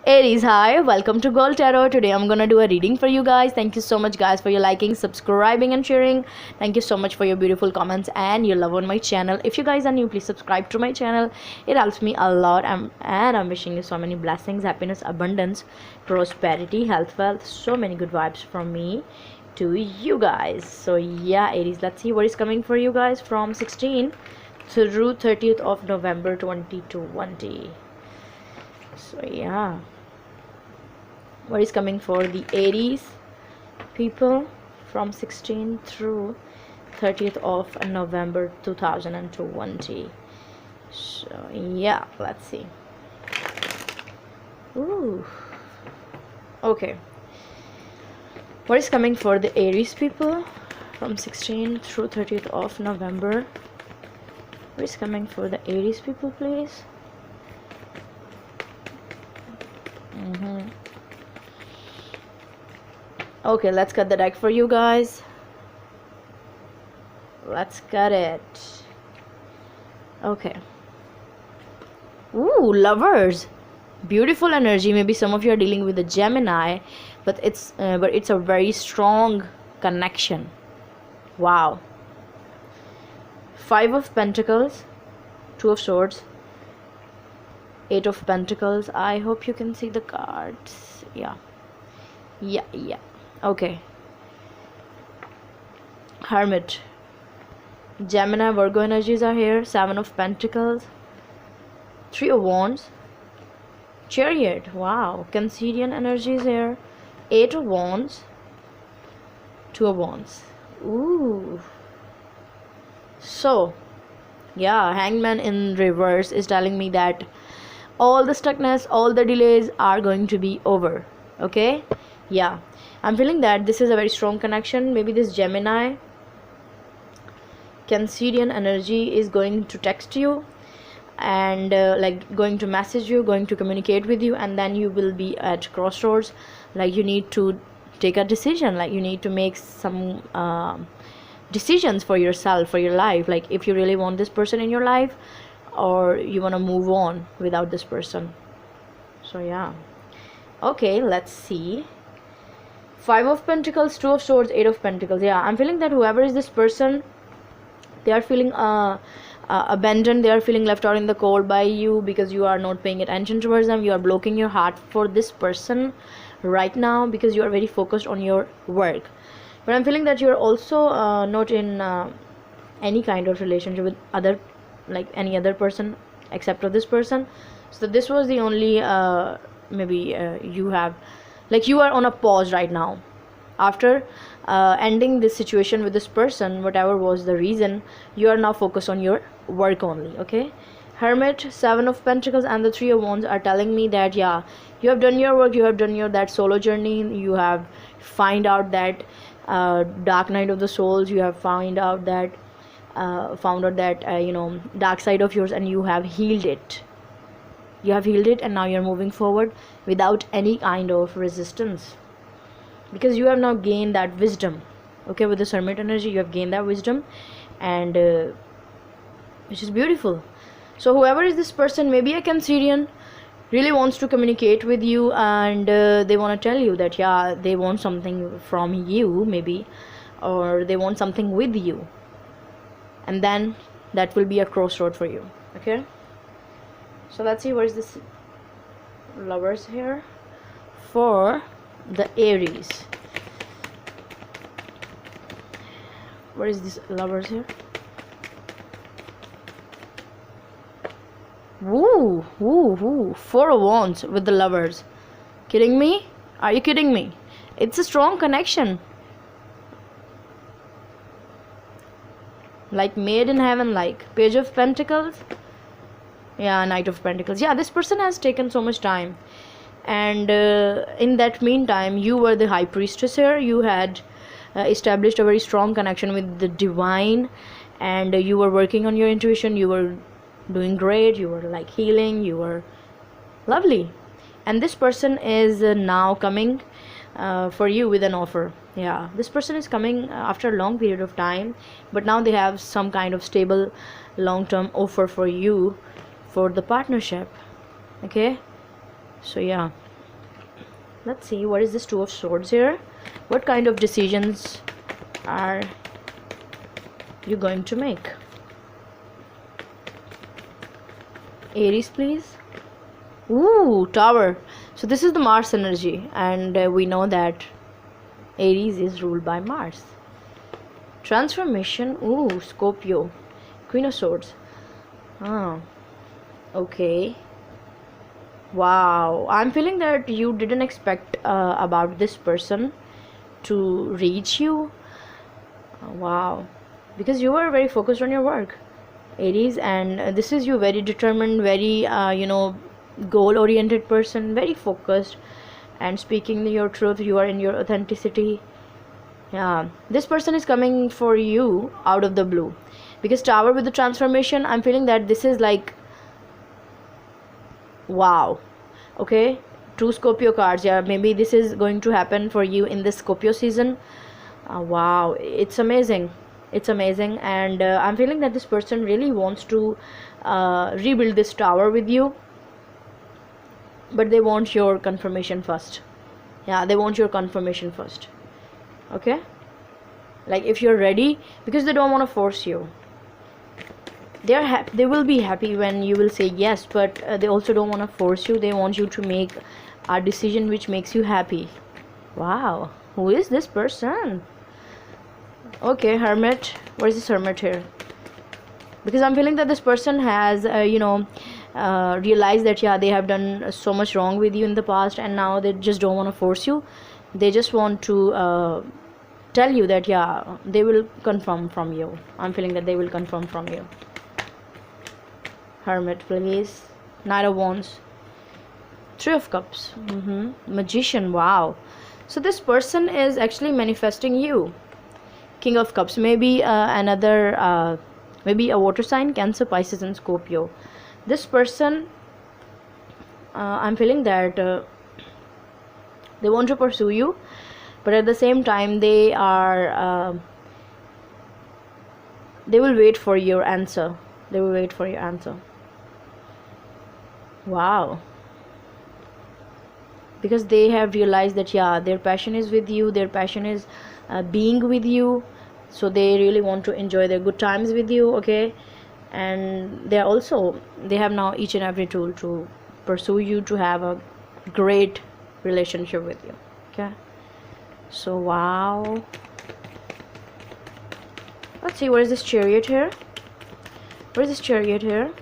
Aries, hi, welcome to Gold Tarot. Today I'm gonna do a reading for you guys. Thank you so much, guys, for your liking, subscribing, and sharing. Thank you so much for your beautiful comments and your love on my channel. If you guys are new, please subscribe to my channel. It helps me a lot. I'm wishing you so many blessings, happiness, abundance, prosperity, health, wealth, so many good vibes from me to you guys. So yeah, Aries, let's see what is coming for you guys from 16th through 30th of November 2020. So yeah, what is coming for the Aries people from 16th through 30th of November 2020. So yeah, let's see. Ooh, okay, what is coming for the Aries people from 16th through 30th of November? What is coming for the Aries people, please? Okay, let's cut the deck for you guys. Let's cut it. Okay. Ooh, lovers. Beautiful energy. Maybe some of you are dealing with a Gemini, but it's a very strong connection. Wow. 5 of Pentacles, 2 of Swords, 8 of Pentacles. I hope you can see the cards. Yeah. Okay. Hermit. Gemini, Virgo energies are here. 7 of Pentacles, 3 of Wands, Chariot. Wow. Cancerian energies here. 8 of Wands, 2 of Wands. Ooh. So yeah, Hangman in reverse is telling me that all the stuckness, all the delays are going to be over. Okay, yeah, I'm feeling that this is a very strong connection. Maybe this Gemini Cancerian energy is going to text you and like going to message you, going to communicate with you, and then you will be at crossroads. Like you need to take a decision, like you need to make some decisions for yourself, for your life, like if you really want this person in your life or you want to move on without this person. So yeah, okay, let's see. 5 of Pentacles, 2 of Swords, 8 of Pentacles. Yeah, I'm feeling that whoever is this person, they are feeling abandoned. They are feeling left out in the cold by you because you are not paying attention towards them. You are blocking your heart for this person right now because you are very focused on your work. But I'm feeling that you're also not in any kind of relationship with other, like any other person except for this person. So this was the only maybe you have, like you are on a pause right now after ending this situation with this person. Whatever was the reason, you are now focused on your work only. Okay, Hermit, 7 of Pentacles, and the 3 of Wands are telling me that yeah, you have done your work, you have done your that solo journey, you have find out that dark night of the souls, you have found out that you know, dark side of yours, and you have healed it. You have healed it, and now you're moving forward without any kind of resistance because you have now gained that wisdom. Okay, with the Hermit energy, you have gained that wisdom, and which is beautiful. So whoever is this person, maybe a Cancerian, really wants to communicate with you, and they want to tell you that yeah, they want something from you maybe, or they want something with you, and then that will be a crossroad for you. Okay, so let's see what is this Lovers here for the Aries. What is this Lovers here? Woo, woo, woo. 4 of Wands with the Lovers. Kidding me? Are you kidding me? It's a strong connection. Like made in heaven, like Page of Pentacles. Yeah, Knight of Pentacles. Yeah, this person has taken so much time. And in that meantime, you were the High Priestess here. You had established a very strong connection with the divine. And you were working on your intuition. You were doing great, you were like healing, you were lovely, and this person is now coming for you with an offer. Yeah, this person is coming after a long period of time, but now they have some kind of stable long-term offer for you for the partnership. Okay, so yeah, Let's see, what is this Two of Swords here? What kind of decisions are you going to make? Aries, please. Ooh, Tower. So this is the Mars energy, and we know that Aries is ruled by Mars. Transformation. Ooh, Scorpio. Queen of Swords. Ah, okay. Wow, I'm feeling that you didn't expect about this person to reach you. Wow, because you were very focused on your work, Aries, and this is you, very determined, very goal oriented person, very focused and speaking your truth. You are in your authenticity. Yeah, this person is coming for you out of the blue, because Tower with the transformation, I'm feeling that this is like, wow. Okay, two Scorpio cards. Yeah, maybe this is going to happen for you in this Scorpio season. Wow, it's amazing. It's amazing, and I'm feeling that this person really wants to rebuild this tower with you, but they want your confirmation first. Yeah, they want your confirmation first. Okay, like if you're ready, because they don't want to force you. They will be happy when you will say yes, but they also don't want to force you. They want you to make a decision which makes you happy. Wow, who is this person? Okay, Hermit. What is this Hermit here? Because I'm feeling that this person has realized that, yeah, they have done so much wrong with you in the past, and now they just don't want to force you. They just want to tell you that, yeah, they will confirm from you. I'm feeling that they will confirm from you. Hermit, please. Knight of Wands. Three of Cups. Magician. Wow. So this person is actually manifesting you. King of Cups. Maybe maybe a water sign, Cancer, Pisces, and Scorpio. This person, I'm feeling that they want to pursue you, but at the same time they will wait for your answer. They will wait for your answer. Wow, because they have realized that, yeah, their passion is with you, their passion is being with you, so they really want to enjoy their good times with you. Okay, and they have now each and every tool to pursue you, to have a great relationship with you. Okay, so wow, let's see, what is this Chariot here? What is this Chariot here?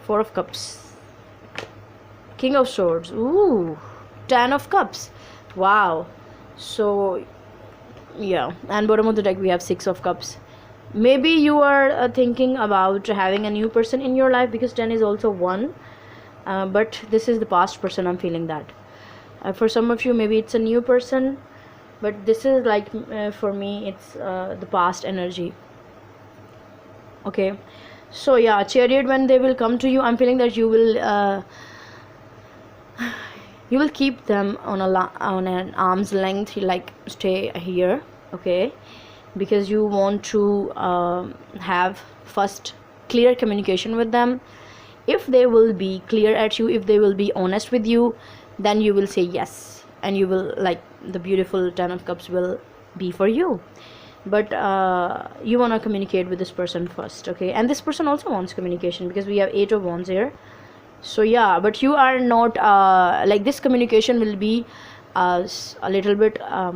Four of Cups. King of Swords. Ooh, Ten of Cups. Wow. So yeah, and bottom of the deck we have Six of Cups. Maybe you are thinking about having a new person in your life, because 10 is also 1, but this is the past person. I'm feeling that for some of you maybe it's a new person, but this is like for me it's the past energy. Okay, so yeah, Chariot, when they will come to you, I'm feeling that you will keep them on an arm's length, like stay here. Okay, because you want to have first clear communication with them. If they will be clear at you, if they will be honest with you, then you will say yes, and you will, like, the beautiful Ten of Cups will be for you. But you want to communicate with this person first. Okay, and this person also wants communication, because we have Eight of Wands here. So yeah, but you are not like, this communication will be a little bit a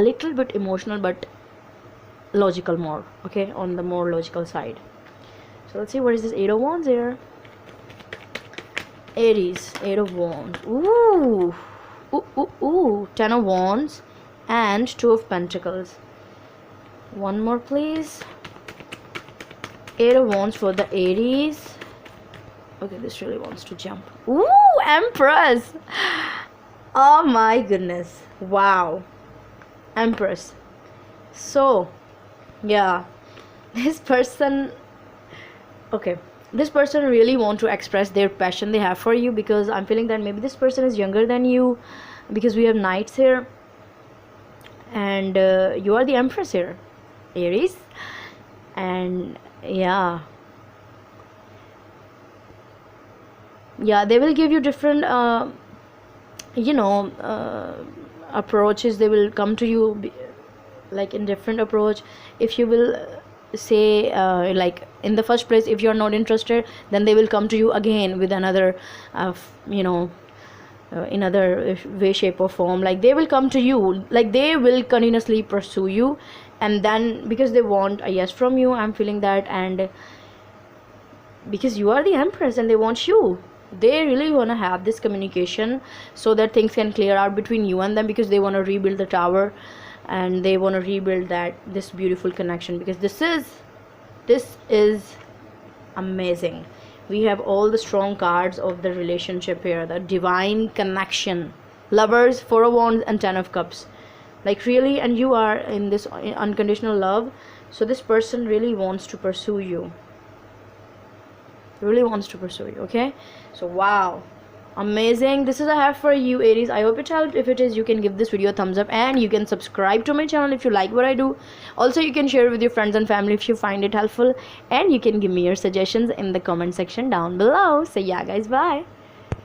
little bit emotional, but logical more. Okay, on the more logical side. So let's see, what is this Eight of Wands here? Aries, Eight of Wands. Ooh, Ten of Wands and Two of Pentacles. One more, please. Eight of Wands for the Aries. Okay, this really wants to jump. Ooh, Empress. Oh my goodness. Wow. Empress. So yeah, this person, okay, this person really want to express their passion they have for you, because I'm feeling that maybe this person is younger than you, because we have Knights here, and you are the Empress here, Aries. And yeah, they will give you different approaches, they will come to you like in different approach. If you will say like in the first place, if you're not interested, then they will come to you again with another in other way, shape or form. Like they will come to you, like they will continuously pursue you, and then because they want a yes from you, I'm feeling that. And because you are the empress and they want you, they really want to have this communication so that things can clear out between you and them, because they want to rebuild the tower, and they want to rebuild this beautiful connection, because this is amazing. We have all the strong cards of the relationship here: the divine connection, lovers, four of wands, and 10 of cups. Like really, and you are in this unconditional love, so this person really wants to pursue you, okay? So wow, amazing. This is I have for you, Aries. I hope it helped. If it is, you can give this video a thumbs up, and you can subscribe to my channel if you like what I do. Also, you can share it with your friends and family if you find it helpful, and you can give me your suggestions in the comment section down below. So yeah guys, bye.